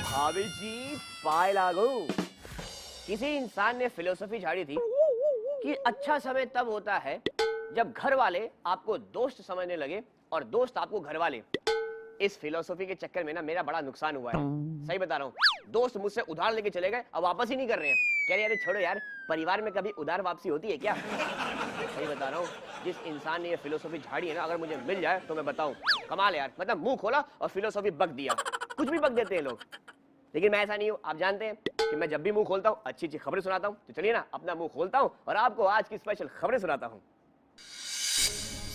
भाभी जी पाए लागू। किसी इंसान ने फिलोसफी झाड़ी थी कि अच्छा समय तब होता है जब घर वाले आपको दोस्त समझने लगे और दोस्त आपको घर वाले। इस फिलोसफी के चक्कर में ना मेरा बड़ा नुकसान हुआ है, सही बता रहा हूँ। दोस्त मुझसे उधार लेके चले गए, अब वापस ही नहीं कर रहे हैं। कह रहे अरे छोड़ो यार, परिवार में कभी उधार वापसी होती है क्या? सही बता रहा हूँ, जिस इंसान ने ये फिलोसफी झाड़ी है ना, अगर मुझे मिल जाए तो मैं बताऊं कमाल यार। मतलब मुंह खोला और फिलोसफी बक दिया। कुछ भी बक देते हैं लोग, लेकिन मैं ऐसा नहीं हूँ। आप जानते हैं कि मैं जब भी मुंह खोलता हूँ अच्छी अच्छी खबरें सुनाता हूँ। तो चलिए ना अपना मुंह खोलता हूँ और आपको आज की स्पेशल खबरें सुनाता हूँ।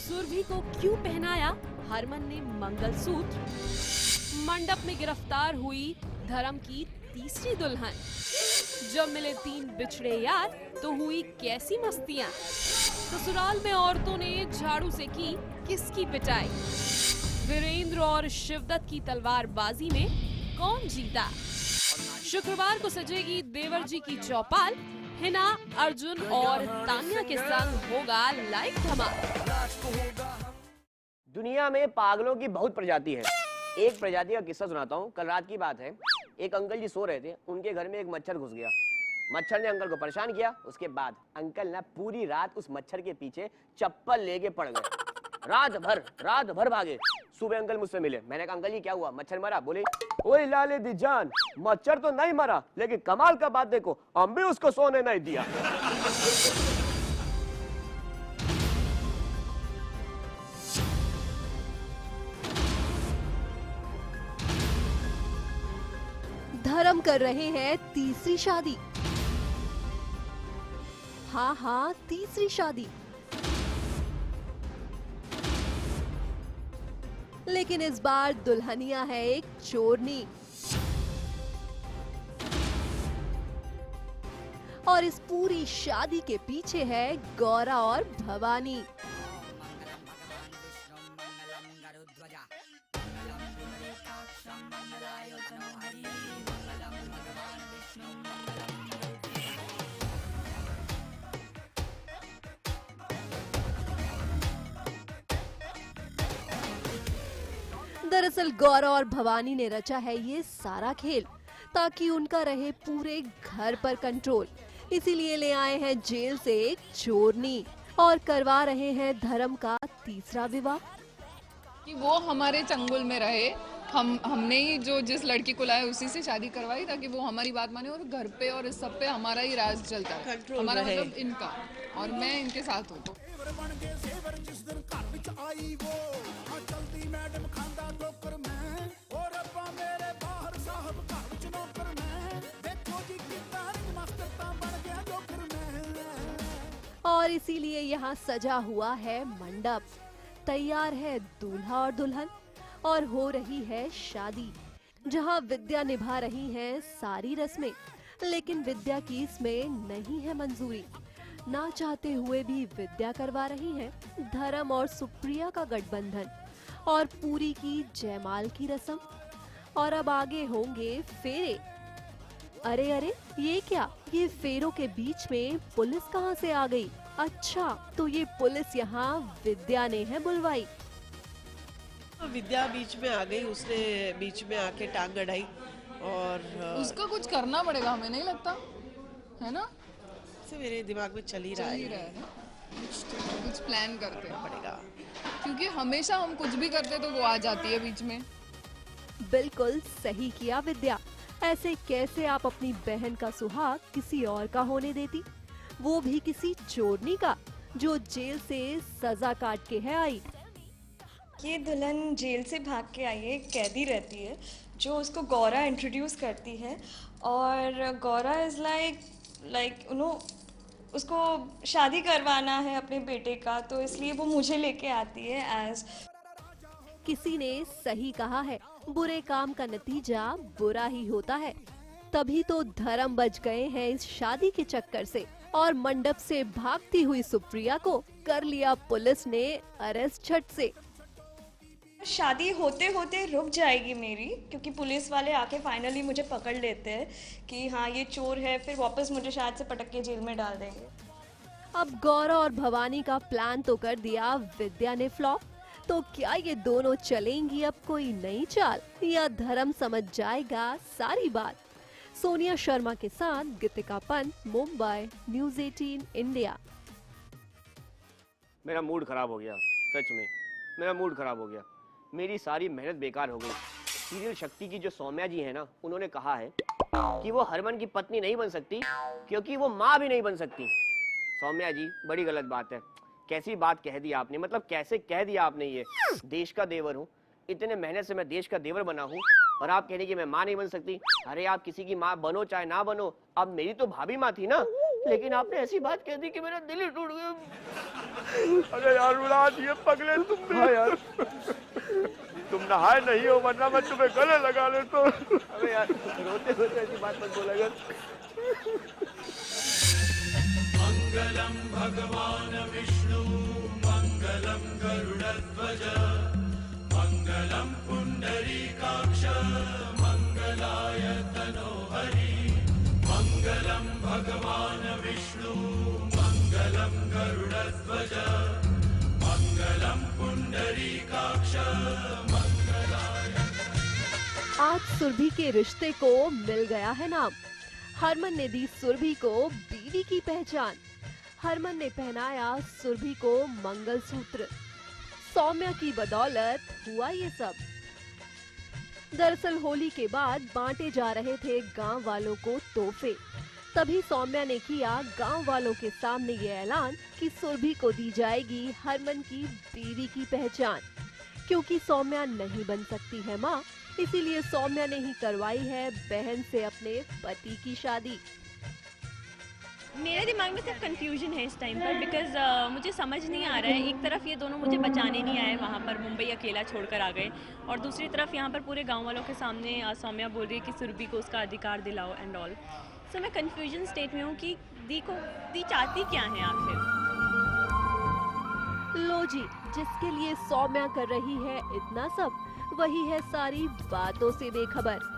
सुरभि को क्यों पहनाया हरमन ने मंगलसूत्र? मंडप में गिरफ्तार हुई धर्म की तीसरी दुल्हन। जब मिले 3 बिछड़े यार तो हुई कैसी मस्तियां? ससुराल में औरतों ने झाड़ू से की किसकी पिटाई? वीरेंद्र और शिवदत्त की तलवारबाजी में कौन जीता? शुक्रवार को सजेगी देवर जी की चौपाल। हिना, अर्जुन और तान्या के संग होगा लाइव धमाल। दुनिया में पागलों की बहुत प्रजाति है। एक प्रजाति का किस्सा सुनाता हूँ। कल रात की बात है, एक अंकल जी सो रहे थे, उनके घर में एक मच्छर घुस गया। मच्छर ने अंकल को परेशान किया। उसके बाद अंकल ना पूरी रात उस मच्छर के पीछे चप्पल लेके पड़ गए। रात भर भागे। सुबह अंकल मुझसे मिले। मैंने कहा अंकल जी क्या हुआ, मच्छर मरा? बोले ओए लाले दी जान, मच्छर तो नहीं मरा, लेकिन कमाल का बात देखो, हम भी उसको सोने नहीं दिया। धर्म कर रहे हैं तीसरी शादी। हाँ, तीसरी शादी। लेकिन इस बार दुल्हनिया है एक चोरनी। और इस पूरी शादी के पीछे है गौरा और भवानी। दरअसल गौरा और भवानी ने रचा है ये सारा खेल ताकि उनका रहे पूरे घर पर कंट्रोल। इसीलिए ले आए हैं जेल से एक चोरनी और करवा रहे हैं धर्म का तीसरा विवाह। कि वो हमारे चंगुल में रहे। हमने ही जो जिस लड़की को लाया उसी से शादी करवाई ताकि वो हमारी बात माने और घर पे और इस सब पे हमारा ही राज चलता है, हमारा मतलब इनका, और मैं इनके साथ हूँ। और इसीलिए यहाँ सजा हुआ है मंडप, तैयार है दूल्हा और दुल्हन और हो रही है शादी, जहाँ विद्या निभा रही हैं सारी रस्में। लेकिन विद्या की इसमें नहीं है मंजूरी। ना चाहते हुए भी विद्या करवा रही हैं धर्म और सुप्रिया का गठबंधन और पूरी की जयमाल की रस्म। और अब आगे होंगे फेरे। अरे ये क्या, ये फेरों के बीच में पुलिस कहाँ से आ गई? अच्छा, तो ये पुलिस यहाँ विद्या ने है बुलवाई। विद्या बीच में आ गई, उसने बीच में आके टांग अड़ाई और उसका कुछ करना पड़ेगा, हमें नहीं लगता है ना? से मेरे दिमाग में चल ही रहा है कुछ प्लान करते हैं पड़ेगा, क्योंकि हमेशा हम कुछ भी करते तो वो आ जाती है बीच में। बिल्कुल सही किया विद्या। ऐसे कैसे आप अपनी बहन का सुहाग किसी और का होने देती, वो भी किसी चोरनी का जो जेल से सजा काट के है आई। ये दुल्हन जेल से भाग के आई है, कैदी रहती है जो उसको गौरा इंट्रोड्यूस करती है। और गौरा इज़ लाइक उसको शादी करवाना है अपने बेटे का, तो इसलिए वो मुझे लेके आती है एज। किसी ने सही कहा है, बुरे काम का नतीजा बुरा ही होता है। तभी तो धर्म बच गए हैं इस शादी के चक्कर से और मंडप से भागती हुई सुप्रिया को कर लिया पुलिस ने अरेस्ट झट से। शादी होते होते रुक जाएगी मेरी, क्योंकि पुलिस वाले आके फाइनली मुझे पकड़ लेते हैं कि हाँ ये चोर है, फिर वापस मुझे शायद से पटक के जेल में डाल देंगे। अब गौरा और भवानी का प्लान तो कर दिया विद्या ने फ्लॉप, तो क्या ये दोनों चलेंगी अब कोई नई चाल या धर्म समझ जाएगा सारी बात? सोनिया शर्मा के साथ गीतिका पंत, मुंबई, न्यूज़ 18 इंडिया। मेरा मूड खराब हो गया, सच में मेरा मूड खराब हो गया। मेरी सारी मेहनत बेकार हो गई। सीरियल शक्ति की जो सौम्या जी है ना, उन्होंने कहा है कि वो हरमन की पत्नी नहीं बन सकती क्योंकि वो माँ भी नहीं बन सकती। सौम्या जी, बड़ी गलत बात है। कैसी बात कह दी आपने, मतलब कैसे कह दिया आपने? ये देश का देवर हूँ, इतने मेहनत से मैं देश का देवर बना हूँ और आप कह रही कि मैं माँ नहीं बन सकती। अरे आप किसी की माँ बनो चाहे ना बनो, अब मेरी तो भाभी माँ थी ना, लेकिन आपने ऐसी बात कह दी कि मेरा दिल ही टूट गया। अरे यार मुराद, ये पगले तुम भी। हाँ यार, तुम नहाए नहीं हो वरना मैं तुम्हें गले लगा लेता हूँ। अरे यार, रोते रोते ऐसी बात मत बोला कर। मंगलम भगवान विष्णु मंगलम गरुड़ध्वज मंगलम पुंडरीकाक्ष मंगलाय तनोहरि मंगलम भगवान विष्णु मंगलम गरुड़ध्वज मंगलम पुंडरीकाक्ष मंगलाय। आज सुरभि के रिश्ते को मिल गया है नाम। हरमन ने दी सुरभि को बीवी की पहचान। हरमन ने पहनाया सुरभि को मंगलसूत्र। सौम्या की बदौलत हुआ ये सब। दरअसल होली के बाद बांटे जा रहे थे गांव वालों को तोहफे। तभी सौम्या ने किया गांव वालों के सामने ये ऐलान कि सुरभि को दी जाएगी हरमन की बीवी की पहचान। क्योंकि सौम्या नहीं बन सकती है माँ, इसीलिए सौम्या ने ही करवाई है बहन से अपने पति की शादी। मेरे दिमाग में सिर्फ कंफ्यूजन है इस टाइम पर, बिकॉज मुझे समझ नहीं आ रहा है। एक तरफ ये दोनों मुझे बचाने नहीं आए, वहाँ पर मुंबई अकेला छोड़कर आ गए, और दूसरी तरफ यहाँ पर पूरे गांव वालों के सामने सौम्या बोल रही है कि सुरभि को उसका अधिकार दिलाओ एंड ऑल। सो मैं कंफ्यूजन स्टेट में हूँ कि दी चाहती क्या है आखिर। लो जी, जिसके लिए सौम्या कर रही है इतना सब, वही है सारी बातों से बेखबर।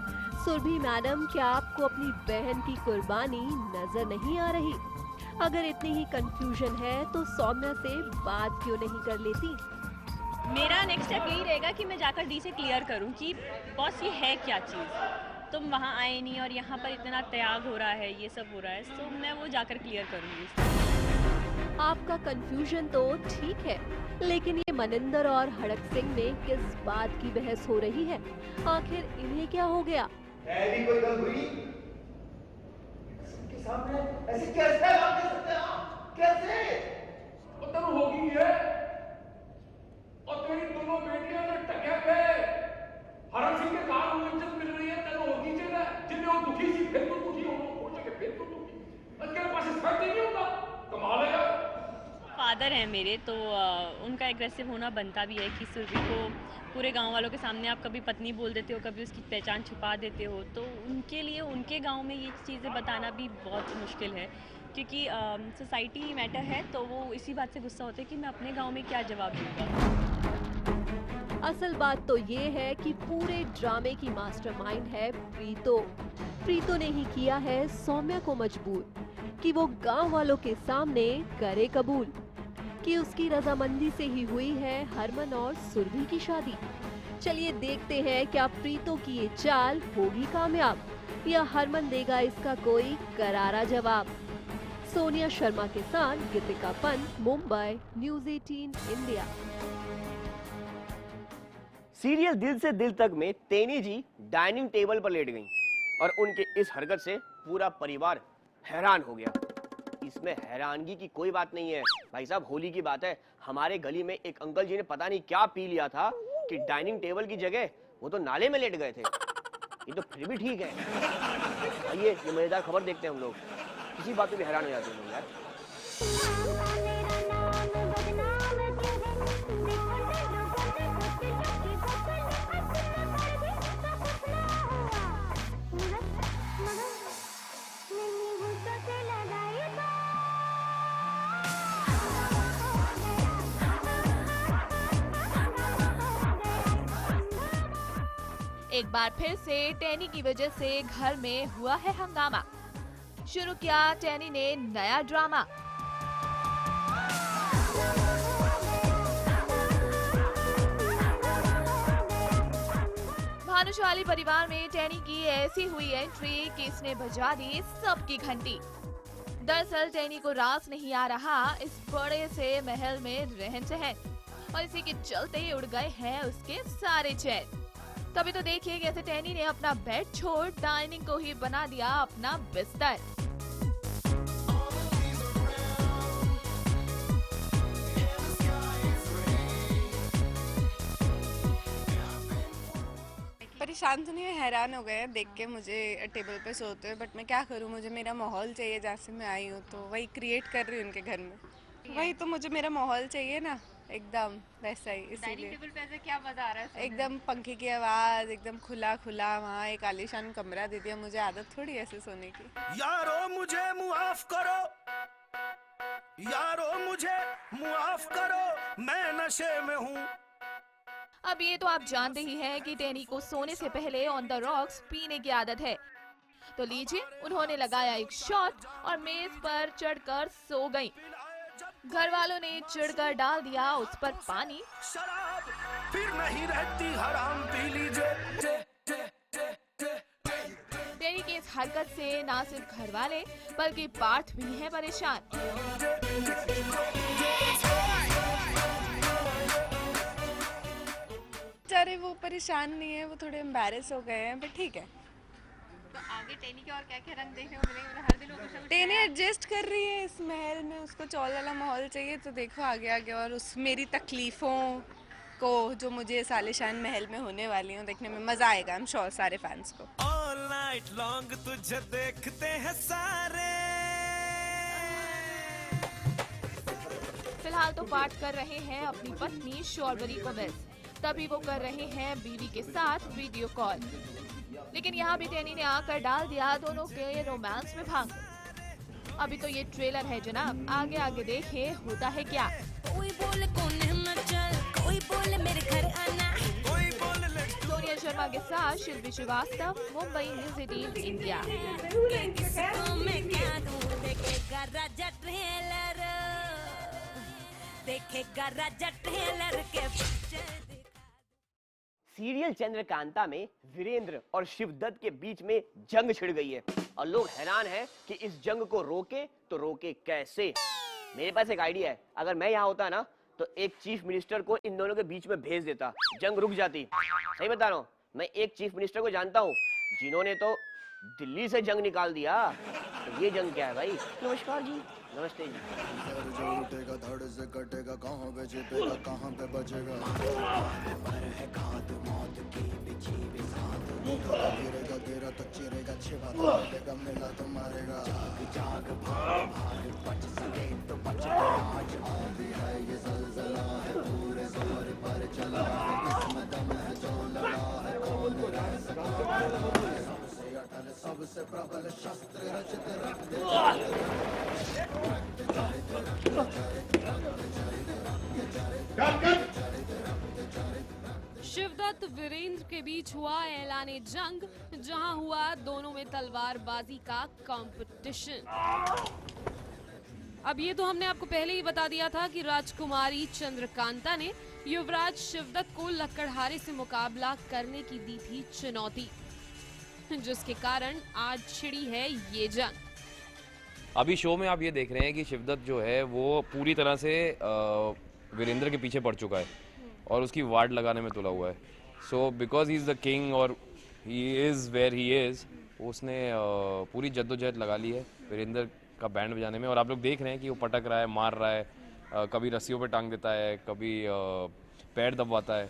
सुरभि मैडम, क्या आपको अपनी बहन की कुर्बानी नजर नहीं आ रही? अगर इतनी ही कंफ्यूजन है तो सौम्या से बात क्यों नहीं कर लेती? मेरा नेक्स्ट स्टेप यही रहेगा कि मैं जाकर डी से क्लियर करूं कि बॉस ये है क्या चीज़, तुम वहाँ आए नहीं और यहाँ पर इतना त्याग हो रहा है, ये सब हो रहा है। सो मैं वो जाकर क्लियर करूँगी। आपका कंफ्यूजन तो ठीक है, लेकिन ये मनिंदर और हड़क सिंह में किस बात की बहस हो रही है? आखिर इन्हें क्या हो गया? कोई गल हुई? के सामने ऐसे कैसे बात कर सकते हैं आप? कैसे? और तब होगी है, और तेरी दोनों बेटियां ने टके पे हरण सिंह के कारण उन्हें इज्जत मिल रही है, तेरे होगी जगह जिन्हें वो दुखी सी, फिर तो दुखी हो सके, फिर तो दुखी। तेरे पास स्पेक्ट ही नहीं होता, कमाल है यार। फादर हैं मेरे, तो उनका एग्रेसिव होना बनता भी है कि सुरभि को पूरे गांव वालों के सामने आप कभी पत्नी बोल देते हो, कभी उसकी पहचान छुपा देते हो, तो उनके लिए उनके गांव में ये चीज़ें बताना भी बहुत मुश्किल है, क्योंकि सोसाइटी मैटर है। तो वो इसी बात से गुस्सा होते हैं कि मैं अपने गांव में क्या जवाब दूंगा। असल बात तो ये है कि पूरे ड्रामे की मास्टरमाइंड है प्रीतो। प्रीतो ने ही किया है सौम्या को मजबूर कि वो गांव वालों के सामने करे कबूल कि उसकी रजामंदी से ही हुई है हरमन और सुरभि की शादी। चलिए देखते हैं क्या प्रीतो की ये चाल होगी कामयाब या हरमन देगा इसका कोई करारा जवाब। सोनिया शर्मा के साथ Geetika Pant, Mumbai, news 18 India. Serial Dil Se Dil Tak में तेनी जी डाइनिंग टेबल पर लेट गईं और उनके इस हरकत से पूरा परिवार हैरान हो गया। इसमें हैरानगी की कोई बात नहीं है भाई साहब, होली की बात है। हमारे गली में एक अंकल जी ने पता नहीं क्या पी लिया था कि डाइनिंग टेबल की जगह वो तो नाले में लेट गए थे। ये तो फिर भी ठीक है। आइए ये मजेदार खबर देखते हैं हम लोग। किसी बात पे भी हैरान हो जाते हैं लोग यार। एक बार फिर से टैनी की वजह से घर में हुआ है हंगामा। शुरू किया टैनी ने नया ड्रामा। खुशहाली परिवार में टैनी की ऐसी हुई एंट्री कि इसने बजा दी सबकी घंटी। दरअसल टैनी को रास नहीं आ रहा इस बड़े से महल में रहन सहन, और इसी के चलते उड़ गए हैं उसके सारे चैन। तभी तो देखिए कैसे टैनी ने अपना बेड छोड़ डाइनिंग को ही बना दिया अपना बिस्तर। परेशान तो नहीं, हैरान हो गए देख के मुझे टेबल पे सोते हुए, बट मैं क्या करूँ, मुझे मेरा माहौल चाहिए जैसे मैं आई हूँ, तो वही क्रिएट कर रही हूँ उनके घर में। वही तो मुझे मेरा माहौल चाहिए ना, एकदम वैसा ही। इसीलिए टेबल पे ऐसे क्या मजा आ रहा है? एकदम पंखे की आवाज, एकदम खुला खुला, वहाँ एक आलीशान कमरा दे दिया। मुझे आदत थोड़ी ऐसे सोने की। यारो मुझे मुआफ करो, यारो मुझे मुआफ करो, मैं नशे में हूँ। अब ये तो आप जानते ही हैं कि टैनी को सोने से पहले ऑन द रॉक्स पीने की आदत है। तो लीजिए, उन्होंने लगाया एक शॉट और मेज पर चढ़कर सो गईं। घर वालों ने चिढ़कर डाल दिया उस पर पानी। शराब फिर नहीं रहती हराम, पी लीजिए। टैनी की इस हरकत से ना सिर्फ घर वाले बल्कि पार्थ भी हैं परेशान। बेचारे वो परेशान नहीं है, वो थोड़े एम्बैरेस हो गए हैं, बट ठीक है। तो आगे टैनी के और क्या-क्या रंग देखने को मिलेंगे? हर दिन वो कुछ ना कुछ टैनी एडजस्ट कर रही है इस महल में, उसको चौल वाला माहौल चाहिए, तो देखो आगे आगे। और उस मेरी तकलीफों को जो मुझे इस आलीशान महल में होने वाली हूँ, देखने में मजा आएगा, आई एम श्योर सारे फैंस को। ऑल नाइट लॉन्ग तुझे देखते हैं सारे। फिलहाल तो पार्थ कर रहे हैं अपनी पत्नी शॉर्वरी को मिस, तभी वो कर रहे हैं बीवी के साथ वीडियो कॉल। लेकिन यहाँ भी टैनी ने आकर डाल दिया दोनों के रोमांस में भांग। अभी तो ये ट्रेलर है जनाब, आगे आगे देखिए होता है क्या। कोई बोले कौन हिमाचल, कोई बोले मेरे घर आना, कोई बोले ले। सोनिया शर्मा के साथ शिल्पी श्रीवास्तव, मुंबई न्यूज 18 इंडिया। किसको मैं क्या दूं, देखेगा राजा ट्रेलर, देखेगा राजा ट्रेलर के पिक्चर। सीरियल चंद्रकांता में वीरेंद्र और शिवदत्त के बीच में जंग छिड़ गई है और लोग हैरान हैं कि इस जंग को रोके तो रोके कैसे। मेरे पास एक आइडिया है, अगर मैं यहाँ होता ना तो एक चीफ मिनिस्टर को इन दोनों के बीच में भेज देता, जंग रुक जाती। सही बता रहा हूँ, मैं एक चीफ मिनिस्टर को जानता हूँ जिन्होंने तो दिल्ली से जंग निकाल दिया। तो ये जंग क्या है भाई? नमस्कार जी। नमस्ते जी। उठेगा धड़ से कटेगा, कहाँ पे जीतेगा कहाँ पे बचेगा, गिरेगा गिरा तो चिरेगा, छिपा तो मिलेगा, मिला तो मारेगा। जाग भाग भाग बच सके तो बचेगा, आज आंधी है ये ज़लज़ला है, पूरे जोर पर चला है, किस्मत में जो लड़ा है, कौन रह सका है, सबसे अटल सबसे प्रबल शस्त्र रचित रक्त शिवदत्त वीरेंद्र के बीच हुआ ऐलाने जंग, जहां हुआ दोनों में तलवारबाजी का कंपटीशन। अब ये तो हमने आपको पहले ही बता दिया था कि राजकुमारी चंद्रकांता ने युवराज शिवदत्त को लकड़हारे से मुकाबला करने की दी थी चुनौती, जिसके कारण आज छिड़ी है ये जंग। अभी शो में आप ये देख रहे हैं कि शिवदत्त जो है वो पूरी तरह से वीरेंद्र के पीछे पड़ चुका है और उसकी वार्ड लगाने में तुला हुआ है। So because he is the king और he is where he is, उसने पूरी जद्दोजहद लगा ली है वीरेंद्र का बैंड बजाने में। और आप लोग देख रहे हैं कि वो पटक रहा है, मार रहा है, कभी रस्सियों पे टांग देता है, कभी पैर दबवाता है।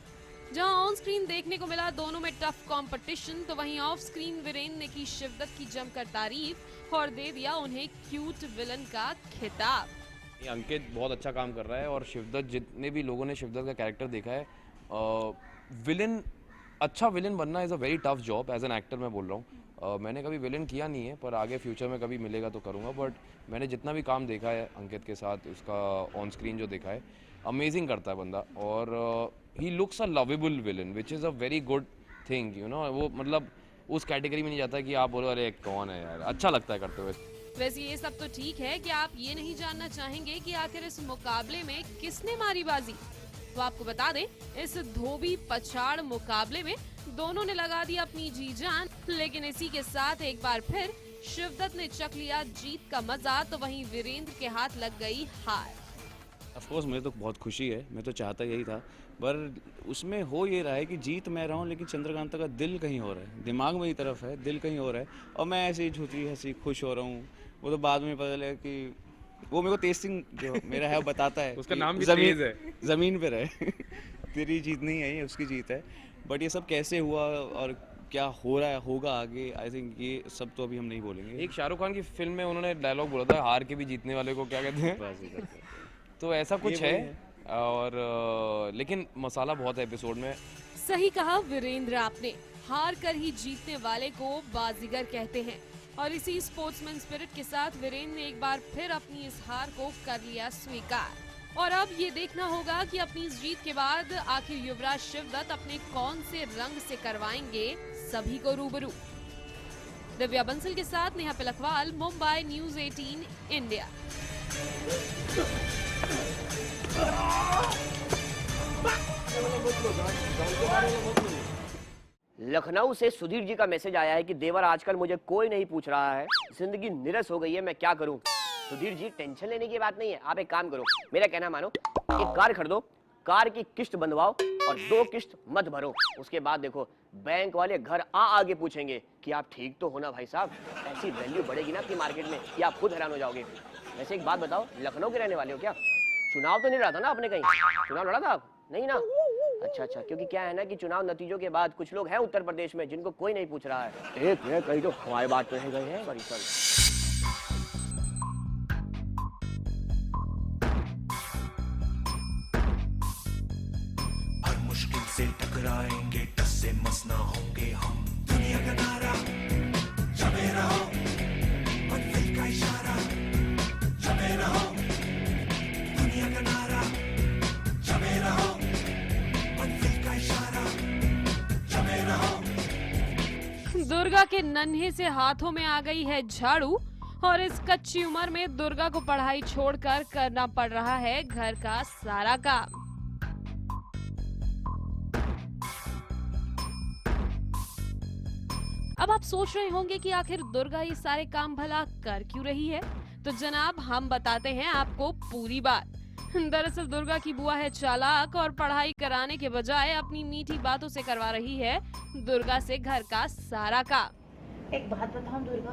जहां ऑन स्क्रीन देखने को मिला दोनों में टफ कंपटीशन, तो वहीं ऑफ स्क्रीन वीरेंद्र ने की शिवदत्त की जमकर तारीफ और दे दिया उन्हें क्यूट विलन का खिताब। अंकित बहुत अच्छा काम कर रहा है और शिवदत्त, जितने भी लोगों ने शिवदत्त का कैरेक्टर देखा है, विलन, अच्छा विलन बनना is a very tough job. As an actor मैं बोल रहा हूँ, मैंने कभी विलन किया नहीं है, पर आगे फ्यूचर में कभी मिलेगा तो करूँगा। बट मैंने जितना भी काम देखा है अंकित के साथ, उसका ऑन स्क्रीन जो देखा है, अमेजिंग करता है बंदा। और he looks a lovable villain which is a very good thing, you know. वो मतलब उस कैटेगरी में नहीं जाता कि आप बोलो अरे कौन है यार, अच्छा लगता है करते हुए। वैसे ये सब तो ठीक है कि आप ये नहीं जानना चाहेंगे कि आखिर इस मुकाबले में किसने मारी बाजी। तो आपको बता दें, इस धोबी पछाड़ मुकाबले में दोनों ने लगा दी अपनी जी जान, लेकिन इसी के साथ एक बार फिर शिवदत्त ने चख लिया जीत का मजा, तो वहीं वीरेंद्र के हाथ लग गई हार। ऑफ कोर्स मुझे तो बहुत खुशी है, मैं तो चाहता यही था, पर उसमें हो ये रहा है कि जीत मैं रहा हूँ लेकिन चंद्रकांता का दिल कहीं और है, दिमाग मेरी तरफ है, दिल कहीं और है, और मैं ऐसे ही झूठी हंसी खुश हो रहा हूँ। वो तो बाद में पता लगा कि वो मेरे को तेज सिंह जो मेरा है वो बताता है उसका नाम भी तेज है, ज़मीन पे रहे तेरी जीत नहीं है, ये उसकी जीत है। बट ये सब कैसे हुआ और क्या हो रहा है होगा आगे, आई थिंक ये सब तो अभी हम नहीं बोलेंगे। एक शाहरुख खान की फिल्म में उन्होंने डायलॉग बोला था, हार के भी जीतने वाले को क्या कहते हैं तो ऐसा कुछ है। और लेकिन मसाला बहुत है एपिसोड में। सही कहा वीरेंद्र आपने, हार कर ही जीतने वाले को बाजीगर कहते हैं, और इसी स्पोर्ट्समैन स्पिरिट के साथ वीरेंद्र ने एक बार फिर अपनी इस हार को कर लिया स्वीकार। और अब ये देखना होगा कि अपनी इस जीत के बाद आखिर युवराज शिवदत्त अपने कौन से रंग से करवाएंगे सभी को रूबरू। दिव्या बंसल के साथ नेहा पिलखवाल, मुंबई न्यूज़ 18 इंडिया। लखनऊ से सुधीर जी का मैसेज आया है कि देवर आजकल मुझे कोई नहीं पूछ रहा है, जिंदगी निरस हो गई है, मैं क्या करूं। सुधीर जी टेंशन लेने की बात नहीं है, आप एक काम करो, मेरा कहना मानो, एक कार खरीदो, कार की किस्त बंधवाओ और 2 किस्त मत भरो, उसके बाद देखो बैंक वाले घर आगे पूछेंगे कि आप ठीक तो हो ना भाई साहब। ऐसी वैल्यू बढ़ेगी ना आपकी मार्केट में कि आप खुद हैरान हो जाओगे। वैसे एक बात बताओ, लखनऊ के रहने वाले हो क्या? चुनाव तो नहीं लड़ा था ना आपने? कहीं चुनाव लड़ा था आप? नहीं ना? अच्छा, क्योंकि क्या है ना कि चुनाव नतीजों के बाद कुछ लोग हैं उत्तर प्रदेश में जिनको कोई नहीं पूछ रहा है। एक मिनट, कहीं तो हमारी बात रह गए हैं बड़ी सर। हर मुश्किल से टकराएंगे, टस से मस ना होंगे हम। दुनिया का नारा जमे रहो, मंजिल का इशारा जमे रहो। दुनिया का नारा जमे रहो, मंजिल का इशारा जमे रहो। दुर्गा के नन्हे से हाथों में आ गई है झाड़ू, और इस कच्ची उम्र में दुर्गा को पढ़ाई छोड़कर करना पड़ रहा है घर का सारा काम। अब आप सोच रहे होंगे कि आखिर दुर्गा ये सारे काम भला कर क्यों रही है, तो जनाब हम बताते हैं आपको पूरी बात। दरअसल दुर्गा की बुआ है चालाक, और पढ़ाई कराने के बजाय अपनी मीठी बातों से करवा रही है दुर्गा से घर का सारा काम। एक बात बताऊं दुर्गा,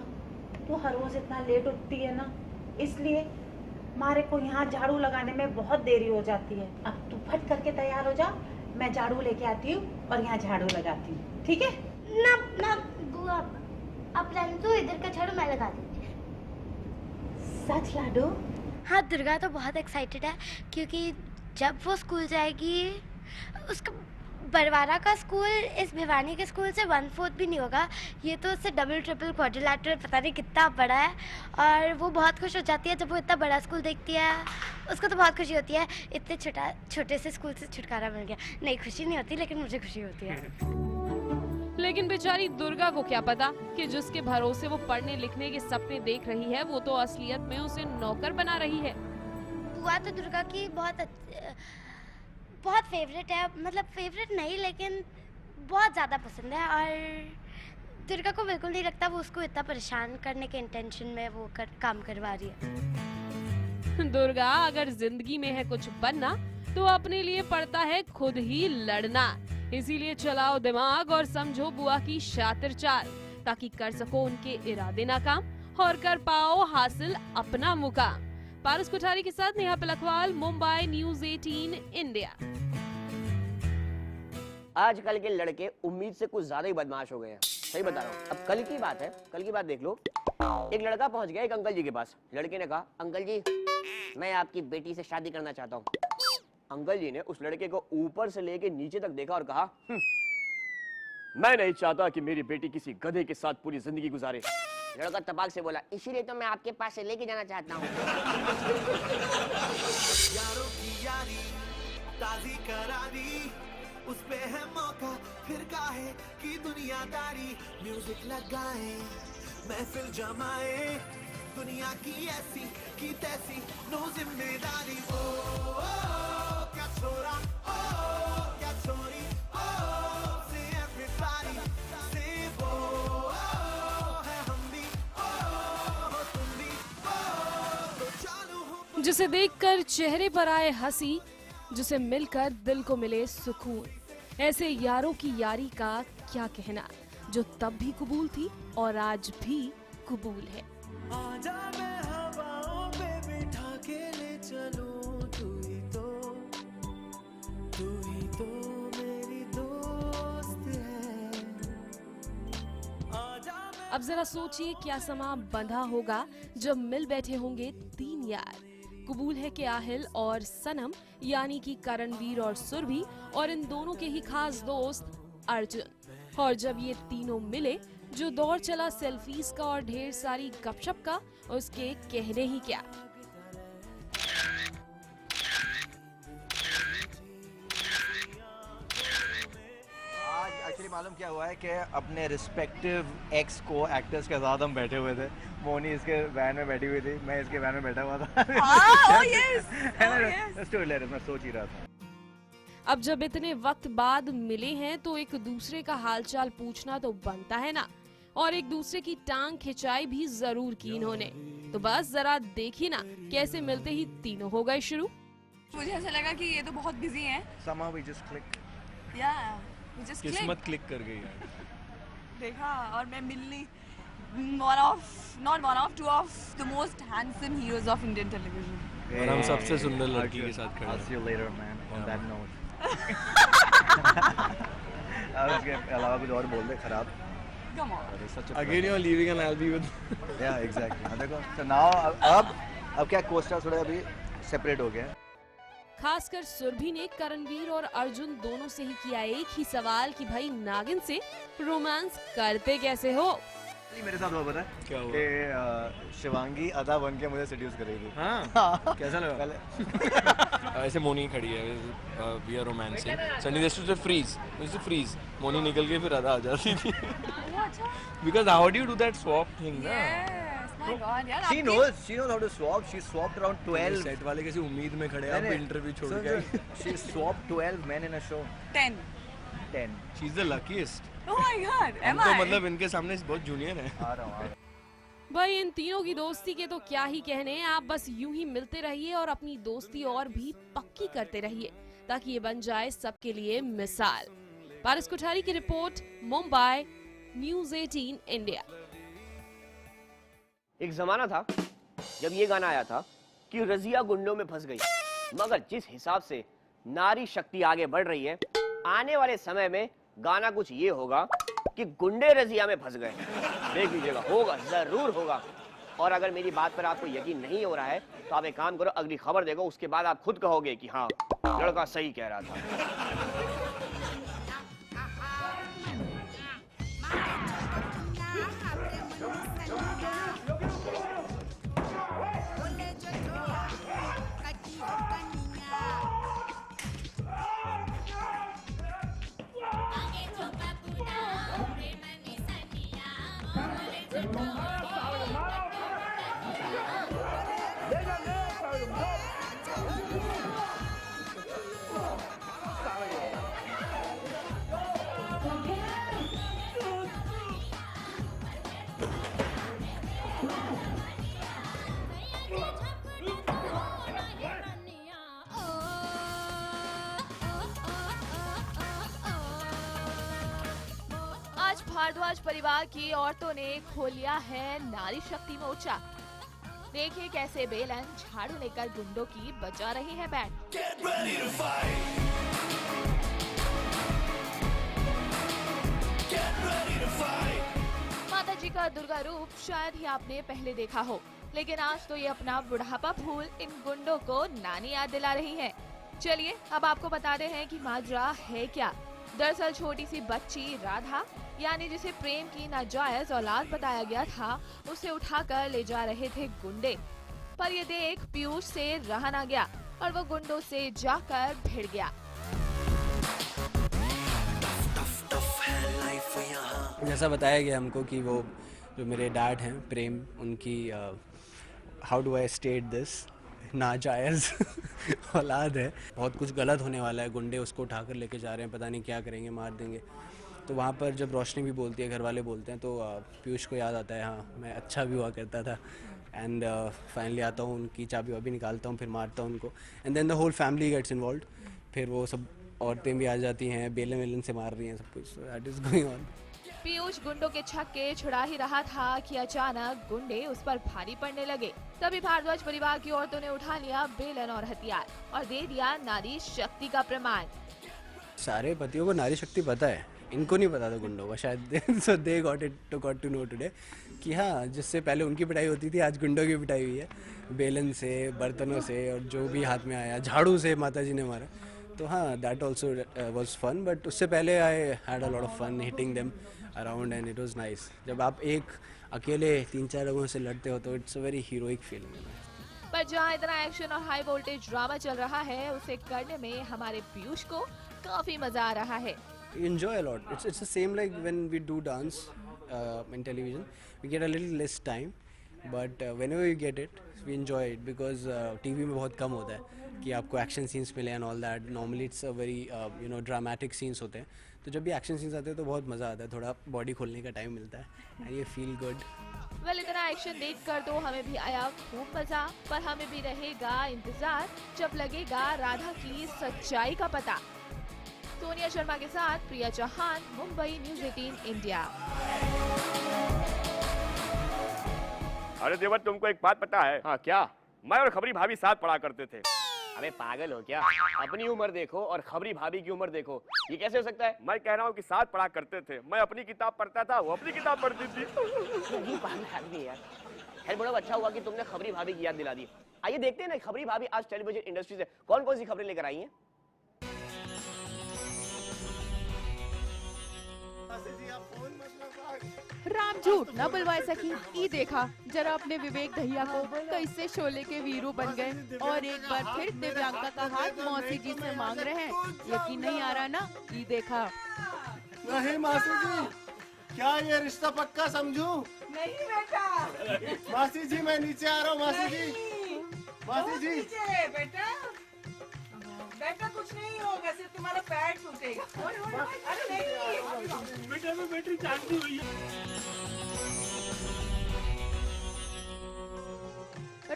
तू हर रोज इतना लेट उठती है ना, इसलिए हमारे को यहाँ झाड़ू लगाने में बहुत देरी हो जाती है। अब तू फट करके तैयार हो जा, मैं झाड़ू लेके आती हूँ और यहाँ झाड़ू लगाती हूँ, ठीक है? ना ना बुआ, अब रहने दो, इधर का झाड़ू मैं लगा देती हूँ। सच लाडू? हाँ, दुर्गा तो बहुत एक्साइटेड है क्योंकि जब वो स्कूल जाएगी, उसका बरवारा का स्कूल इस भिवानी के स्कूल से 1/4 भी नहीं होगा। ये तो उससे डबल ट्रिपल क्वाड्रिलेटरल पता नहीं कितना बड़ा है, और वो बहुत खुश हो जाती है जब वो इतना बड़ा स्कूल देखती है। उसको तो बहुत खुशी होती है, इतने छोटे से स्कूल से छुटकारा मिल गया। नहीं, खुशी नहीं होती, लेकिन मुझे खुशी होती है। लेकिन बेचारी दुर्गा को क्या पता कि जिसके भरोसे वो पढ़ने लिखने के सपने देख रही है, वो तो असलियत में उसे नौकर बना रही है। बुआ तो दुर्गा की बहुत फेवरेट है, मतलब फेवरेट नहीं लेकिन बहुत ज़्यादा पसंद है, और दुर्गा को बिल्कुल नहीं लगता वो उसको इतना परेशान करने के इंटेंशन में वो काम करवा रही है। दुर्गा अगर जिंदगी में है कुछ बनना, तो अपने लिए पड़ता है खुद ही लड़ना। इसीलिए चलाओ दिमाग और समझो बुआ की शातिर चाल, ताकि कर सको उनके इरादे नाकाम और कर पाओ हासिल अपना मुकाम। पारस कोठारी के साथ नेहा पिलखवाल, मुंबई न्यूज़ 18 इंडिया। आजकल के लड़के उम्मीद से कुछ ज्यादा ही बदमाश हो गए हैं, सही बता रहा हूँ। अब कल की बात है, कल की बात देख लो। एक लड़का पहुंच गया एक अंकल जी के पास। लड़के ने कहा, अंकल जी मैं आपकी बेटी से शादी करना चाहता हूँ। अंकल जी ने उस लड़के को ऊपर से लेके नीचे तक देखा और कहा, मैं नहीं चाहता कि मेरी बेटी किसी गधे के साथ पूरी जिंदगी गुजारे। लड़का तपाक से बोला, इसीलिए तो मैं आपके पास से लेके जाना चाहता हूँ। यारों की यारी ताज़ी करारी, उस पे है मौका, फिर काहे की दुनियादारी। म्यूजिक लगाए, महफिल जमाए, दुनिया की ऐसी की तैसी, नो जिम्मेदारी। ओ क्या छोरा, ओ जिसे देखकर चेहरे पर आए हंसी, जिसे मिलकर दिल को मिले सुकून। ऐसे यारों की यारी का क्या कहना, जो तब भी कबूल थी और आज भी कबूल है। आजा मैं हवाओं पे बिठा के ले चलूं, तू ही तो मेरी दोस्त है। आजा अब जरा सोचिए क्या समा बंधा होगा जब मिल बैठे होंगे तीन यार, कबूल है के आहिल और सनम, यानी कि करणवीर और सुरभि, और इन दोनों के ही खास दोस्त अर्जुन। और जब ये तीनों मिले, जो दौर चला सेल्फीज का और ढेर सारी गपशप का, उसके कहने ही क्या। आज एक्चुअली मालूम क्या हुआ है कि अपने रिस्पेक्टिव एक्स को एक्टर्स के साथ हम बैठे हुए थे। मोनी इसके वैन में बैठी हुई थी, मैं इसके वैन में बैठा हुआ था। मैं सोच ही रहा था। अब जब इतने वक्त बाद मिले हैं तो एक दूसरे का हालचाल पूछना तो बनता है ना, और एक दूसरे की टांग खिंचाई भी जरूर की इन्होंने। तो बस जरा देखिए ना, कैसे मिलते ही तीनों हो गए शुरू। मुझे ऐसा लगा कि ये तो बहुत बिजी हैं। Somehow we just clicked. किस्मत क्लिक कर गई यार। देखा, और मैं मिलनी two of the most handsome heroes of Indian television. और हम सबसे सुंदर लड़की के साथ खड़े हैं। I'll see you later, man. On that note. उसके अलावा कुछ और बोल दे खराब। Come on. Again you're leaving and I'll be with. Yeah, exactly. देखो, so now अब क्या co-stars थोड़े अभी separate हो गए हैं। खासकर सुरभि ने करणवीर और अर्जुन दोनों से ही किया एक ही सवाल कि भाई नागिन से रोमांस करते कैसे हो। मेरे साथ हुआ, पता है क्या हुआ? कि शिवांगी अदा बन के मुझे सेड्यूस कर रही थी। हाँ, कैसा लगा? ऐसे मोनी खड़ी है, वी आर रोमांसिंग, सनी देश टू फ्रीज, मोनी निकल के फिर अदा आ जाती थी। Because how do you do that swap thing, ना? My God, यार, She knows how to swap. She swapped around 12. Set वाले कैसी उम्मीद में खड़े हैं, अब इंटरव्यू छोड़ के आई। She swapped 12 men in a show. 10. She's the luckiest. Oh my God, am तो I? मतलब इनके सामने बहुत जूनियर है। आ रहा हूँ। भाई इन तीनों की दोस्ती के तो क्या ही कहने, आप बस यूं ही मिलते रहिए और अपनी दोस्ती और भी पक्की करते रहिए, ताकि ये बन जाए सबके लिए मिसाल। पारस कोठारी की रिपोर्ट, मुंबई, न्यूज़ 18 इंडिया। एक जमाना था जब ये गाना आया था कि रजिया गुंडों में फंस गई, मगर जिस हिसाब से नारी शक्ति आगे बढ़ रही है, आने वाले समय में गाना कुछ ये होगा कि गुंडे रजिया में फंस गए। देख लीजिएगा, होगा, जरूर होगा। और अगर मेरी बात पर आपको यकीन नहीं हो रहा है तो आप एक काम करो, अगली खबर देखो, उसके बाद आप खुद कहोगे कि हाँ, लड़का सही कह रहा था। भारद्वाज परिवार की औरतों ने खोल लिया है नारी शक्ति मोर्चा। देखिए कैसे बेलन झाड़ू लेकर गुंडों की बजा रही है बैंड। माता जी का दुर्गा रूप शायद ही आपने पहले देखा हो, लेकिन आज तो ये अपना बुढ़ापा भूल इन गुंडों को नानी याद दिला रही है। चलिए अब आपको बताते हैं कि माजरा है क्या। दरअसल छोटी सी बच्ची राधा, यानी जिसे प्रेम की नाजायज औलाद बताया गया था, उसे उठाकर ले जा रहे थे गुंडे। पर ये देख पीयूष से रहा ना गया और वो गुंडों से जाकर भिड़ गया। जैसा बताया गया हमको कि वो जो मेरे डैड हैं प्रेम, उनकी how do I state this, नाजायज़ औलाद है। बहुत कुछ गलत होने वाला है, गुंडे उसको उठाकर लेके जा रहे हैं, पता नहीं क्या करेंगे, मार देंगे। तो वहाँ पर जब रोशनी भी बोलती है, घर वाले बोलते हैं, तो पीयूष को याद आता है, हाँ मैं अच्छा भी हुआ करता था, एंड फाइनली आता हूँ, उनकी चाबी वाबी निकालता हूँ, फिर मारता हूँ उनको, and then the whole family gets involve. फिर वो सब औरतें भी आ जाती हैं, बेलन वेलन से मार रही हैं सब कुछ, so that is going on. Piyush गुंडों के छक्के छुड़ा ही रहा था कि अचानक गुंडे उस पर भारी पड़ने लगे। तभी भारद्वाज परिवार की औरतों ने उठा लिया बेलन और हथियार और दे दिया नारी शक्ति का प्रमाण। सारे पतियों को नारी शक्ति पता है, इनको नहीं पता था गुंडों का शायद, so they got to know today कि हाँ, जिससे पहले उनकी पिटाई होती थी आज गुंडों की पिटाई हुई है, बेलन से, बर्तनों से, और जो भी हाथ में आया, झाड़ू से माता जी ने मारा। तो हाँ, that also was fun, but उससे पहले I had a lot of fun hitting them around and it was nice. जब आप एक अकेले 3-4 लोगों से लड़ते हो तो it's a very heroic feeling. पर जहाँ इतना एक्शन और हाई वोल्टेज ड्रामा चल रहा है, उसे करने में हमारे पीयूष को काफी मजा आ रहा है। You enjoy a lot. It's the same like when we do dance in television. We get a little less time, but whenever we get it, we enjoy it because TV में बहुत कम होता है कि आपको एक्शन सीन्स मिले and all that. Normally it's a very dramatic scenes होते हैं, तो जब भी एक्शन सीन्स आते हैं तो बहुत मज़ा आता है, थोड़ा बॉडी खोलने का टाइम मिलता है and you feel good. Well, इतना एक्शन देखकर तो हमें भी आया खूब मजा, पर हमें भी रहेगा इंतजार जब लगेगा राधा की सच्चाई का पता। सोनिया शर्मा के साथ प्रिया चौहान, मुंबई, न्यूज़ 18 इंडिया। अरे देवर, तुमको एक बात पता है? हाँ, क्या? मैं और खबरी भाभी साथ पढ़ा करते थे। अबे पागल हो क्या? अपनी उम्र देखो और खबरी भाभी की उम्र देखो, ये कैसे हो सकता है? मैं कह रहा हूँ कि साथ पढ़ा करते थे, मैं अपनी किताब पढ़ता था, वो अपनी किताब पढ़ती थी। ये पागल आदमी है यार। खैर, बड़ा अच्छा हुआ कि तुमने खबरी भाभी की याद दिला दी। आइए देखते हैं ना खबरी भाभी आज टेलीविजन इंडस्ट्री से कौन कौन सी खबरें लेकर आई हैं। राम झूठ न बुलवा सकी। ई देखा जरा अपने विवेक दहिया को कैसे शोले के वीरू बन गए और एक बार फिर दिव्यांका का हाथ मौसी जी से मांग रहे हैं। यकीन नहीं आ रहा ना? ई देखा। नहीं मासी जी, क्या ये रिश्ता पक्का समझूं? नहीं बेटा। मासी जी, मैं नीचे आ रहा हूँ। मासी जी, मासी जी, बेटा बेटा कुछ नहीं होगा, सिर्फ तुम्हारा पैर टूटेगा। अरे नहीं बेटा, मैं बैटरी चार्ज दी हुई है।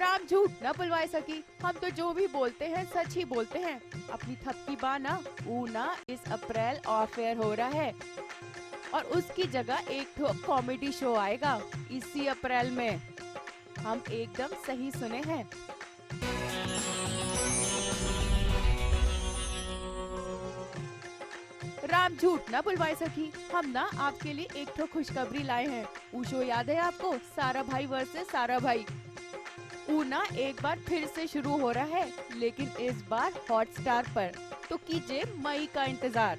राम झूठ न बुलवा सकी। हम तो जो भी बोलते हैं सच ही बोलते हैं। अपनी थपकी बाना ऊना इस अप्रैल ऑफेयर हो रहा है और उसकी जगह एक कॉमेडी शो आएगा इसी अप्रैल में। हम एकदम सही सुने हैं। राम झूठ न बुलवा सकी। हम ना आपके लिए एक तो खुशखबरी लाए हैं। वो शो याद है आपको? सारा भाई वर्सेस सारा भाई। ऊना एक बार फिर से शुरू हो रहा है, लेकिन इस बार हॉटस्टार पर। तो कीजिए मई का इंतजार।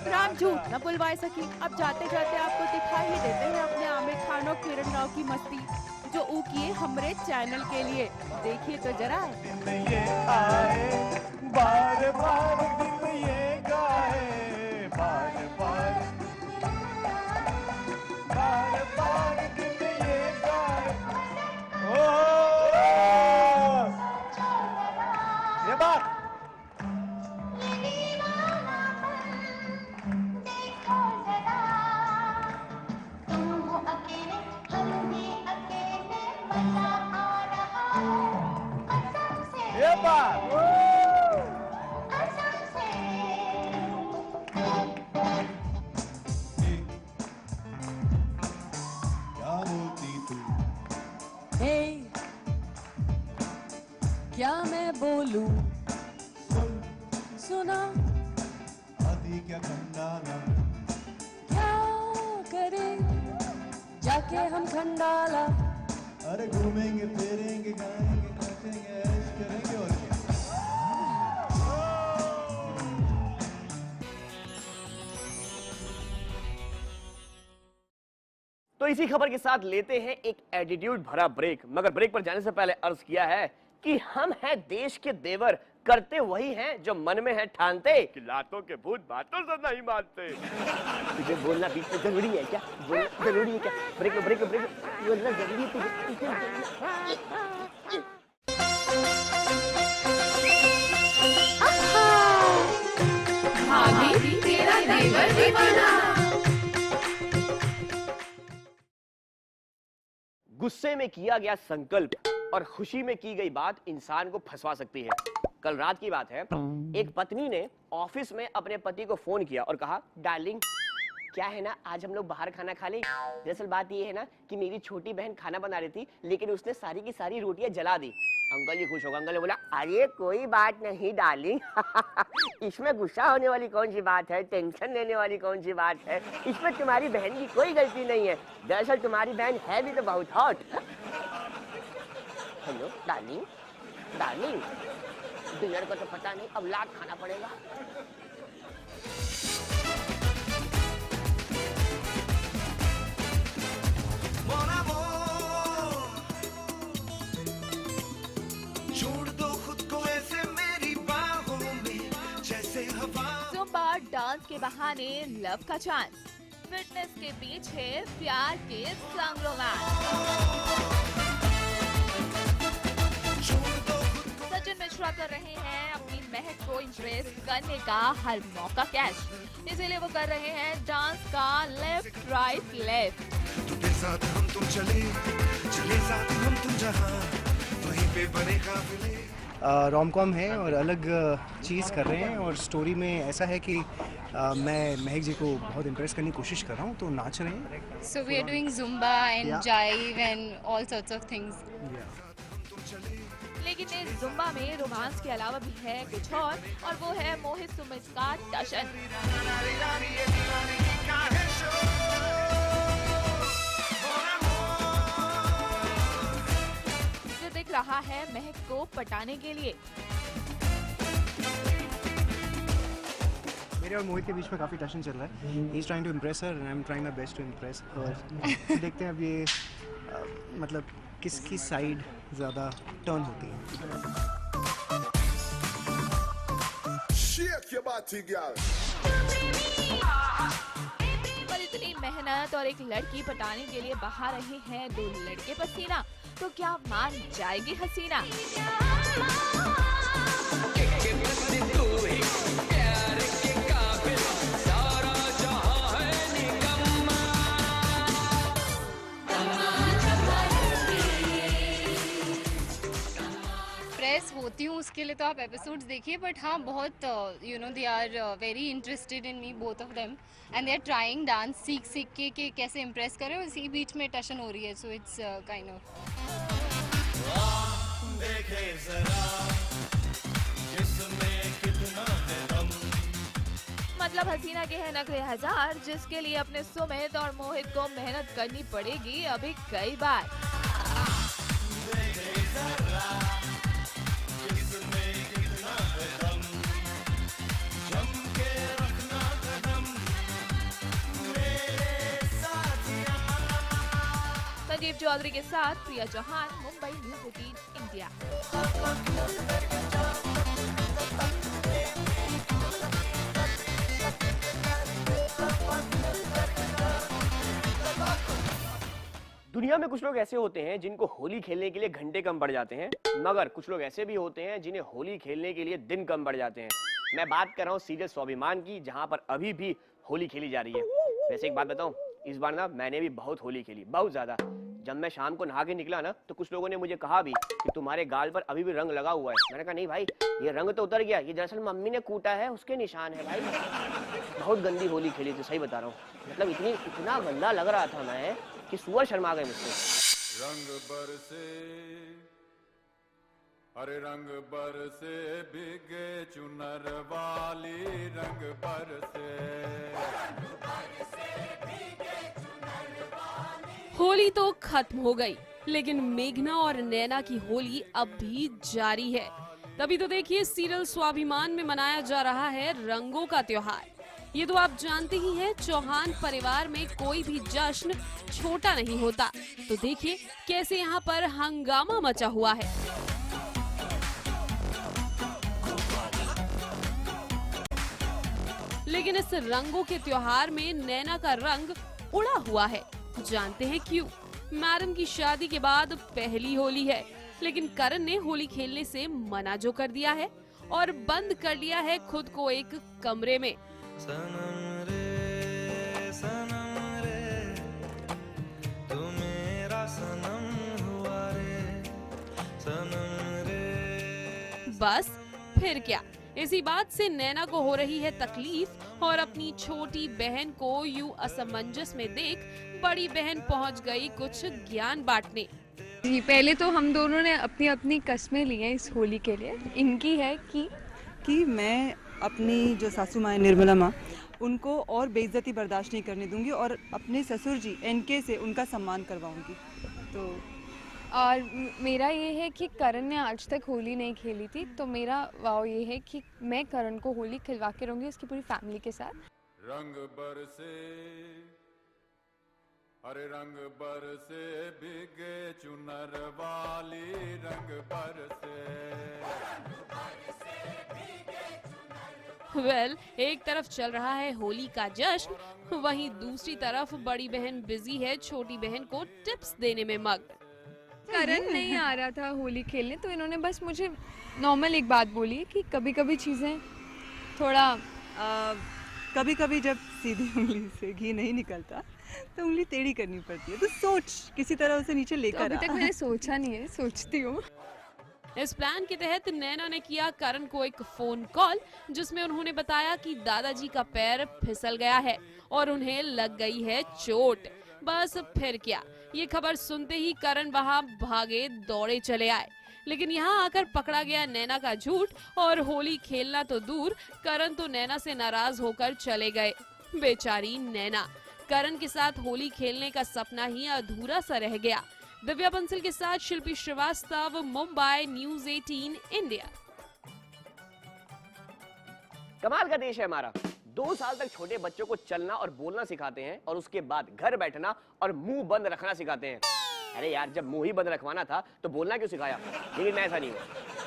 राम झूठ न बुलवा सकी। अब जाते जाते आपको दिखा ही देते हैं अपने आमिर खान और किरण राव की मस्ती, जो ऊ किए हमरे चैनल के लिए। देखिए तो जरा। बार बार दिल ये गाए, बार बार दिल ये गाए। ये बात क्या मैं बोलूं? सुना आदि क्या खंडाला, क्या करें जाके हम खंडाला। अरे घूमेंगे फिरेंगे गाएंगे नाचेंगे ऐश करेंगे और क्या। तो इसी खबर के साथ लेते हैं एक एटीट्यूड भरा ब्रेक, मगर ब्रेक पर जाने से पहले अर्ज किया है कि हम हैं देश के देवर, करते वही हैं जो मन में है ठानते। कि लातों के भूत बातों से नहीं मानते। तुझे बोलना बीच में जरूरी है क्या? बोलना जरूरी है क्या? ब्रेक में बोलना जरूरी है तुझे? भाभी तेरा देवर दीवाना। गुस्से में किया गया संकल्प और खुशी में की गई बात इंसान को फंसवा सकती है। कल रात की बात है, एक पत्नी ने ऑफिस में अपने पति को फोन किया और कहा, डार्लिंग क्या है ना, आज हम लोग बाहर खाना खा लें। दरअसल बात ये है ना कि मेरी छोटी बहन खाना बना रही थी, लेकिन उसने सारी की सारी रोटियां जला दी। अंकल जी खुश हो गए। अंकल ने बोला, अरे कोई बात नहीं डार्लिंग, इसमें गुस्सा होने वाली कौन सी बात है, टेंशन लेने वाली कौन सी बात है, इसमें तुम्हारी बहन की कोई गलती नहीं है। दरअसल तुम्हारी बहन है भी तो बहुत hot. Hello darling, darling dinner का तो पता नहीं, अब लात खाना पड़ेगा। छोड़ दो खुद को ऐसे मेरी बाहों में जैसे हवा। जुम्बा डांस के बहाने लव का चांस, फिटनेस के पीछे प्यार के संग रोमांस। सचिन मिश्रा कर रहे हैं अपनी महक को इम्प्रेस करने का हर मौका कैच, इसीलिए वो कर रहे हैं डांस का लेफ्ट राइट लेफ्ट। तुम्हें साथ हम तुम चले चले साथ हम तुम जहां वहीं पे बने काफिले। रोम कॉम है और अलग चीज़ कर रहे हैं और स्टोरी में ऐसा है कि मैं महक जी को बहुत इम्प्रेस करने की कोशिश कर रहा हूँ, तो नाच रहे हैं। So we are doing Zumba and jive and all sorts of things. लेकिन इस जुम्बा में रोमांस के अलावा भी है कुछ और वो है मोहित सुमित का टशन। जो दिख रहा है महक को पटाने के लिए। मेरे और मोहित के बीच में काफ़ी टशन चल रहा है। He is trying to impress her and I am trying my best to impress her. देखते हैं अब ये मतलब किसकी साइड ज़्यादा टर्न होती है। पर इतनी मेहनत और एक लड़की पटाने के लिए बहा रहे हैं दो लड़के पसीना, तो क्या मान जाएगी हसीना? होती हूँ उसके लिए तो आप एपिसोड्स देखिए, बट हाँ बहुत you know they are very interested in me both of them and they are trying dance सीख सीख के कि कैसे इम्प्रेस करें, और इसी बीच में टशन हो रही है, सो इट्स काइंड ऑफ। मतलब हसीना के हैं नखरे हजार, जिसके लिए अपने सुमित और मोहित को मेहनत करनी पड़ेगी अभी कई बार। संजीव चौधरी के साथ प्रिया चौहान, मुंबई न्यूज़ 18 इंडिया। दुनिया में कुछ लोग ऐसे होते हैं जिनको होली खेलने के लिए घंटे कम पड़ जाते हैं, मगर कुछ लोग ऐसे भी होते हैं जिन्हें होली खेलने के लिए दिन कम पड़ जाते हैं। मैं बात कर रहा हूँ सीरियल स्वाभिमान की, जहाँ पर अभी भी होली खेली जा रही है। वैसे एक बात बताऊं, इस बार ना मैंने भी बहुत होली खेली, बहुत ज्यादा। जब मैं शाम को नहा के निकला ना, तो कुछ लोगों ने मुझे कहा भी कि तुम्हारे गाल पर अभी भी रंग लगा हुआ है। मैंने कहा नहीं भाई, ये रंग तो उतर गया, ये दरअसल मम्मी ने कूटा है, उसके निशान है भाई। बहुत गंदी होली खेली थी, सही बता रहा हूँ। मतलब इतना गंदा लग रहा था मैं कि सुअर शर्मा गए मुझसे। रंग बरसे, अरे रंग बरसे भीगे चुनर वाली, रंग बरसे। होली तो खत्म हो गई, लेकिन मेघना और नैना की होली अब भी जारी है। तभी तो देखिए सीरियल स्वाभिमान में मनाया जा रहा है रंगों का त्योहार। ये तो आप जानते ही हैं, चौहान परिवार में कोई भी जश्न छोटा नहीं होता। तो देखिए कैसे यहाँ पर हंगामा मचा हुआ है। लेकिन इस रंगों के त्योहार में नैना का रंग उड़ा हुआ है। जानते हैं क्यों? मैडम की शादी के बाद पहली होली है, लेकिन करण ने होली खेलने से मना जो कर दिया है और बंद कर लिया है खुद को एक कमरे में। सनम रे तू मेरा सनम बस फिर क्या, इसी बात से नैना को हो रही है तकलीफ और अपनी छोटी बहन को यूं असमंजस में देख बड़ी बहन पहुंच गई कुछ ज्ञान बांटने। जी, पहले तो हम दोनों ने अपनी अपनी कस्में ली हैं इस होली के लिए। इनकी है कि मैं अपनी जो सासू माँ है निर्मला माँ, उनको और बेइज्जती बर्दाश्त नहीं करने दूंगी और अपने ससुर जी एनके से उनका सम्मान करवाऊंगी। तो और मेरा ये है कि करण ने आज तक होली नहीं खेली थी, तो मेरा वाव ये है कि मैं करण को होली खिलवा के रहूँगी उसकी पूरी फैमिली के साथ। रंग बरसे हरे रंग बरसे भीगे चुनर वाली रंग बरसे। वेल, एक तरफ चल रहा है होली का जश्न, वहीं दूसरी तरफ बड़ी बहन बिजी है छोटी बहन को टिप्स देने में मग्न। करण नहीं आ रहा था होली खेलने, तो इन्होंने बस मुझे नॉर्मल एक बात बोली कि कभी कभी चीज़ें थोड़ा कभी कभी जब सीधी उंगली से घी नहीं निकलता तो उंगली टेढ़ी करनी पड़ती है, तो सोच किसी तरह उसे नीचे लेकर अभी तक मैंने सोचा नहीं है, सोचती हूँ। इस प्लान के तहत नैना ने किया करण को एक फोन कॉल, जिसमें उन्होंने बताया कि दादाजी का पैर फिसल गया है और उन्हें लग गई है चोट। बस फिर क्या, ये खबर सुनते ही करण वहां भागे दौड़े चले आए, लेकिन यहाँ आकर पकड़ा गया नैना का झूठ और होली खेलना तो दूर, करण तो नैना से नाराज होकर चले गए। बेचारी नैना, करण के साथ होली खेलने का सपना ही अधूरा सा रह गया। दिव्या बंसल के साथ शिल्पी श्रीवास्तव, मुंबई, न्यूज़ 18 इंडिया। कमाल का देश है हमारा। 2 साल तक छोटे बच्चों को चलना और बोलना सिखाते हैं और उसके बाद घर बैठना और मुंह बंद रखना सिखाते हैं। अरे यार, जब मुंह ही बंद रखवाना था तो बोलना क्यों सिखाया? लेकिन मैं ऐसा नहीं हुआ।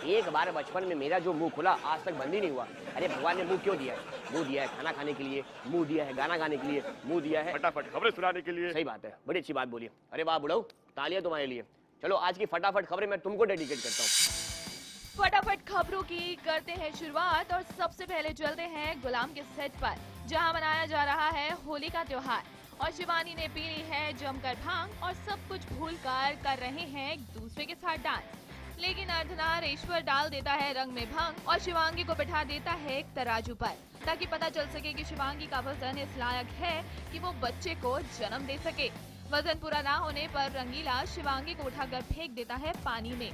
एक बार बचपन में मेरा जो मुंह खुला आज तक बंद ही नहीं हुआ। अरे भगवान ने मुंह क्यों दिया है? मुंह दिया है खाना खाने के लिए, मुंह दिया है गाना गाने के लिए, मुंह दिया है फटाफट खबरें सुनाने के लिए। सही बात है, बड़ी अच्छी बात बोली। अरे वाह बुढ़ऊ, तालियां तुम्हारे लिए। चलो आज की फटाफट खबरें मैं तुमको डेडिकेट करता हूँ। फटाफट खबरों की करते हैं शुरुआत और सबसे पहले चलते हैं गुलाम के सेट पर, जहां मनाया जा रहा है होली का त्योहार और शिवानी ने पी ली है जमकर भांग और सब कुछ भूलकर कर रहे हैं एक दूसरे के साथ डांस। लेकिन अर्धनारीश्वर डाल देता है रंग में भंग और शिवांगी को बिठा देता है एक तराजू पर, ताकि पता चल सके कि शिवांगी का वजन इस लायक है कि वो बच्चे को जन्म दे सके। वजन पूरा ना होने पर रंगीला शिवांगी को उठाकर फेंक देता है पानी में।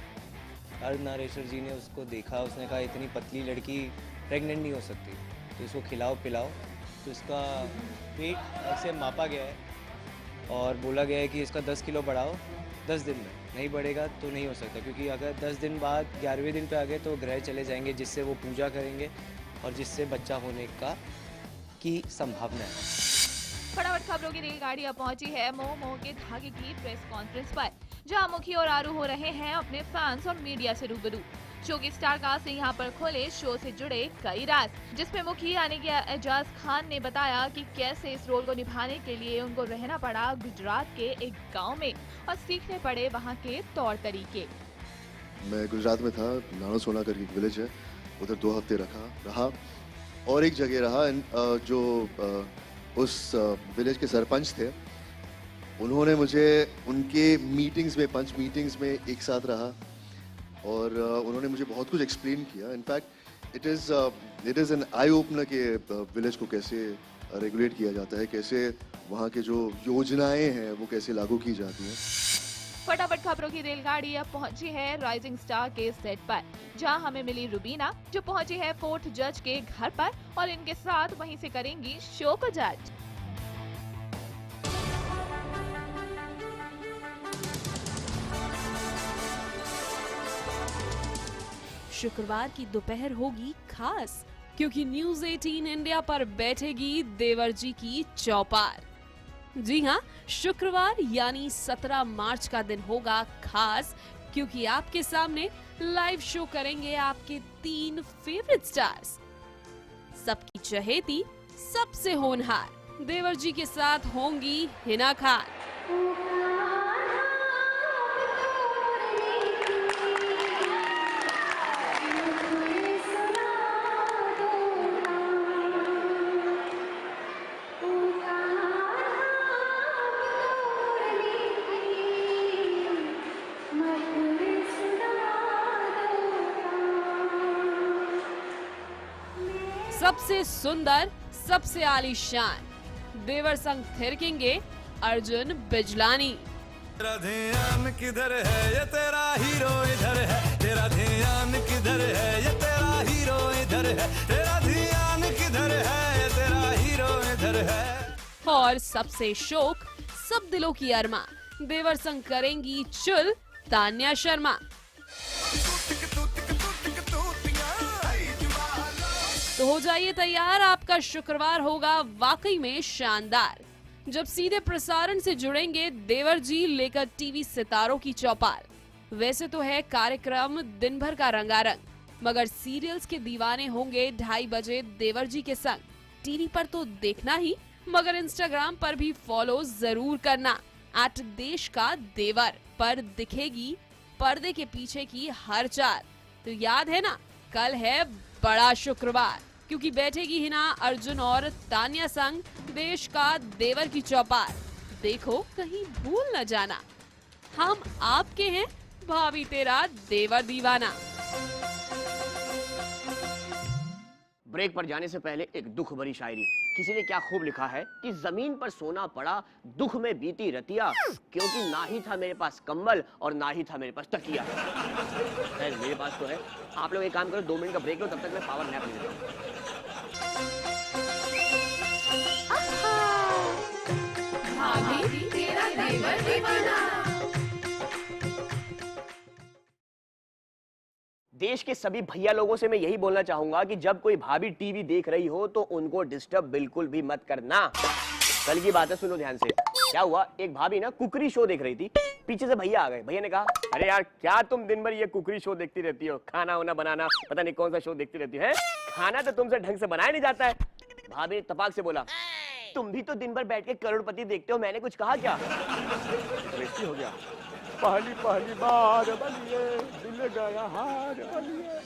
अर्धनारीश्वर जी ने उसको देखा, उसने कहा इतनी पतली लड़की प्रेग्नेंट नहीं हो सकती, तो इसको खिलाओ पिलाओ। तो इसका पेट ऐसे मापा गया है और बोला गया है कि इसका 10 किलो बढ़ाओ 10 दिन में। नहीं बढ़ेगा तो नहीं हो सकता, क्योंकि अगर 10 दिन बाद 11वें दिन पे आ गए तो ग्रह चले जाएंगे, जिससे वो पूजा करेंगे और जिससे बच्चा होने की संभावना है। फटाफट खबरों की रेलगाड़ी अब पहुंची है मोह मोह के धागे की प्रेस कॉन्फ्रेंस पर, जहां मुखी और आरू हो रहे हैं अपने फैंस और मीडिया से रूबरू। शो की स्टार कास्ट ने यहाँ पर खोले शो से जुड़े कई राज, जिसमें मुखी यानी कि एजाज खान ने बताया कि कैसे इस रोल को निभाने के लिए उनको रहना पड़ा गुजरात के एक गांव में और सीखने पड़े वहाँ के तौर तरीके। मैं गुजरात में था, नानोसोना करके एक विलेज है, उधर 2 हफ्ते रहा और एक जगह रहा जो उस विलेज के सरपंच थे, उन्होंने मुझे उनके मीटिंग्स में, पंच मीटिंग्स में एक साथ रहा और उन्होंने मुझे बहुत कुछ एक्सप्लेन किया। In fact it is an eye opener के विलेज को कैसे रेगुलेट किया जाता है, कैसे वहाँ के जो योजनाएं हैं वो कैसे लागू की जाती हैं। फटाफट खबरों की रेलगाड़ी अब पहुंची है राइजिंग स्टार के सेट पर, जहां हमें मिली रुबीना, जो पहुंची है 4th जज के घर पर और इनके साथ वहीं से करेंगी शो को जज। शुक्रवार की दोपहर होगी खास, क्योंकि न्यूज़ 18 इंडिया पर बैठेगी देवर जी की चौपार। जी हाँ, शुक्रवार यानी 17 मार्च का दिन होगा खास, क्योंकि आपके सामने लाइव शो करेंगे आपके 3 फेवरेट स्टार्स, सबकी चहेती, सबसे होनहार देवर जी के साथ होंगी हिना खान। सबसे सुंदर, सबसे आलीशान देवर संग थिरकेंगे अर्जुन बिजलानी। तेरा ध्यान किधर है, ये तेरा हीरो इधर है। तेरा ध्यान किधर है, ये तेरा हीरो इधर है। तेरा ध्यान किधर है, ये तेरा हीरो इधर है। और सबसे शोक, सब दिलों की अरमा देवर संग करेंगी चुल तान्या शर्मा। तो हो जाइए तैयार, आपका शुक्रवार होगा वाकई में शानदार, जब सीधे प्रसारण से जुड़ेंगे देवर जी लेकर टीवी सितारों की चौपाल। वैसे तो है कार्यक्रम दिन भर का रंगारंग, मगर सीरियल्स के दीवाने होंगे 2:30 बजे देवर जी के संग। टीवी पर तो देखना ही, मगर इंस्टाग्राम पर भी फॉलो जरूर करना। @देश का देवर पर दिखेगी पर्दे के पीछे की हर चाल। तो याद है ना, कल है बड़ा शुक्रवार, क्योंकि बैठेगी हिना अर्जुन और तान्या संग देश का देवर की चौपाल। देखो कहीं भूल न जाना, हम आपके हैं भाभी तेरा देवर दीवाना। ब्रेक पर जाने से पहले एक दुख भरी शायरी। किसी ने क्या खूब लिखा है कि जमीन पर सोना पड़ा दुख में बीती रतिया, क्योंकि ना ही था मेरे पास कंबल और ना ही था मेरे पास तकिया। खैर मेरे पास तो है। आप लोग एक काम करो, 2 मिनट का ब्रेक लो, तब तक मैं पावर नैप ले लेता हूं। भाभी तेरा देवर दीवाना। देश के सभी भैया लोगों से मैं यही बोलना चाहूंगा कि जब कोई भाभी टीवी देख रही हो तो उनको डिस्टर्ब बिल्कुल भी मत करना। कल की बात है, सुनो ध्यान से। क्या हुआ, एक भाभी ना कुकरी शो देख रही थी। पीछे से भैया आ गए। भैया ने कहा, अरे यार क्या तुम दिन भर ये कुकरी शो देखती रहती हो, खाना वाना बनाना पता नहीं कौन सा शो देखती रहती है, खाना तो तुमसे ढंग से बनाया नहीं जाता है। भाभी ने तपाक से बोला, तुम भी तो दिन भर बैठ के करोड़पति देखते हो, मैंने कुछ कहा क्या? बेइज्जती हो गया। पहली पहली बार बनिए दिल गया हार बनिए।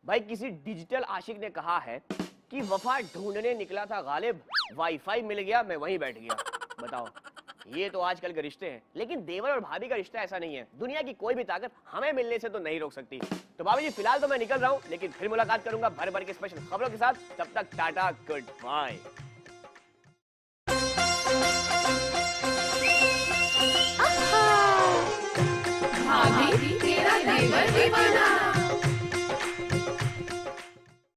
भाई किसी डिजिटल आशिक ने कहा है कि वफा ढूंढने निकला था गालिब, वाईफाई मिल गया मैं वहीं बैठ गया। बताओ, ये तो आजकल के रिश्ते हैं, लेकिन देवर और भाभी का रिश्ता ऐसा नहीं है। दुनिया की कोई भी ताकत हमें मिलने से तो नहीं रोक सकती। तो भाभी जी फिलहाल तो मैं निकल रहा हूँ, लेकिन फिर मुलाकात करूंगा भर भर के स्पेशल खबरों के साथ। तब तक टाटा, गुड बाय। भाभी तेरा देवर दीवाना।